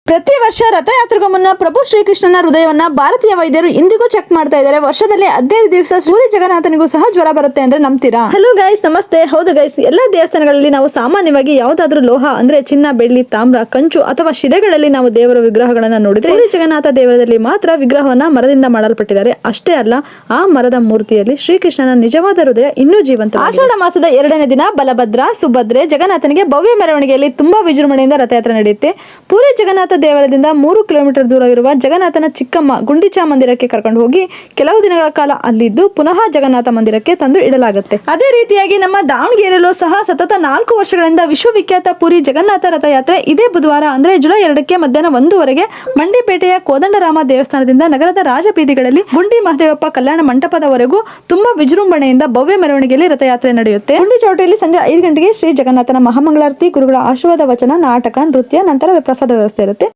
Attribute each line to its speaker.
Speaker 1: ಪ್ರತಿ ವರ್ಷ ರಥಯಾತ್ರೆಗೂ ಮುನ್ನ ಪ್ರಭು ಶ್ರೀಕೃಷ್ಣನ ಹೃದಯವನ್ನ ಭಾರತೀಯ ವೈದ್ಯರು ಇಂದಿಗೂ ಚೆಕ್ ಮಾಡ್ತಾ ಇದ್ದಾರೆ. ವರ್ಷದಲ್ಲಿ 15 ದಿವಸ ಸೂರ್ಯ ಜಗನ್ನಾಥನಿಗೂ ಸಹ ಜ್ವರ ಬರುತ್ತೆ ಅಂದ್ರೆ ನಂಬ್ತೀರಾ? ಹಲೋ ಗೈಸ್, ನಮಸ್ತೆ. ಹೌದು ಗೈಸ್, ಎಲ್ಲಾ ದೇವಸ್ಥಾನಗಳಲ್ಲಿ ನಾವು ಸಾಮಾನ್ಯವಾಗಿ ಯಾವ್ದಾದ್ರು ಲೋಹ ಅಂದ್ರೆ ಚಿನ್ನ, ಬೆಳ್ಳಿ, ತಾಮ್ರ, ಕಂಚು ಅಥವಾ ಶಿಲೆಗಳಲ್ಲಿ ನಾವು ದೇವರ ವಿಗ್ರಹಗಳನ್ನ ನೋಡಿದ್ರೆ, ಸೂರ್ಯ ಜಗನ್ನಾಥ ದೇವರದಲ್ಲಿ ಮಾತ್ರ ವಿಗ್ರಹವನ್ನ ಮರದಿಂದ ಮಾಡಲ್ಪಟ್ಟಿದ್ದಾರೆ. ಅಷ್ಟೇ ಅಲ್ಲ, ಆ ಮರದ ಮೂರ್ತಿಯಲ್ಲಿ ಶ್ರೀಕೃಷ್ಣನ ನಿಜವಾದ ಹೃದಯ ಇನ್ನೂ ಜೀವಂತ. ಆಷಾಢ ಮಾಸದ 2ನೇ ದಿನ ಬಲಭದ್ರ, ಸುಭದ್ರೆ, ಜಗನ್ನಾಥನಿಗೆ ಭವ್ಯ ಮೆರವಣಿಗೆಯಲ್ಲಿ ತುಂಬಾ ವಿಜೃಂಭಣೆಯಿಂದ ರಥಯಾತ್ರೆ ನಡೆಯುತ್ತೆ. ಪೂರಿ ಜಗನ್ನಾಥ ದೇವಾಲಯದಿಂದ 3 ಕಿಲೋಮೀಟರ್ ದೂರವಿರುವ ಜಗನ್ನಾಥನ ಚಿಕ್ಕಮ್ಮ ಗುಂಡಿಚಾ ಮಂದಿರಕ್ಕೆ ಕರ್ಕೊಂಡು ಹೋಗಿ ಕೆಲವು ದಿನಗಳ ಕಾಲ ಅಲ್ಲಿದ್ದು ಪುನಃ ಜಗನ್ನಾಥ ಮಂದಿರಕ್ಕೆ ತಂದು ಇಡಲಾಗುತ್ತೆ. ಅದೇ ರೀತಿಯಾಗಿ ನಮ್ಮ ದಾವಣಗೆರೆಯಲ್ಲೂ ಸಹ ಸತತ 4 ವರ್ಷಗಳಿಂದ ವಿಶ್ವವಿಖ್ಯಾತ ಪುರಿ ಜಗನ್ನಾಥ ರಥಯಾತ್ರೆ ಇದೇ ಬುಧವಾರ ಅಂದ್ರೆ ಜುಲೈ 2ಕ್ಕೆ ಮಧ್ಯಾಹ್ನ 1ವರೆಗೆ ಮಂಡಿಪೇಟೆಯ ಕೋದಂಡರಾಮ ದೇವಸ್ಥಾನದಿಂದ ನಗರದ ರಾಜಬೀದಿಗಳಲ್ಲಿ ಗುಂಡಿ ಮಹದೇವಪ್ಪ ಕಲ್ಯಾಣ ಮಂಟಪದವರೆಗೂ ತುಂಬಾ ವಿಜೃಂಭಣೆಯಿಂದ ಭವ್ಯ ಮೆರವಣಿಗೆಯಲ್ಲಿ ರಥಯಾತ್ರೆ ನಡೆಯುತ್ತೆ. ಗುಂಡಿ ಚೌಟಿಯಲ್ಲಿ ಸಂಜೆ 5 ಗಂಟೆಗೆ ಶ್ರೀ ಜಗನ್ನಾಥನ ಮಹಾಮಂಗಳಾರತಿ, ಗುರುಗಳ ಆಶೀರ್ವಾದ ವಚನ, ನಾಟಕ, ನೃತ್ಯ, ನಂತರ ಪ್ರಸಾದ ವ್ಯವಸ್ಥೆ ಇರುತ್ತೆ.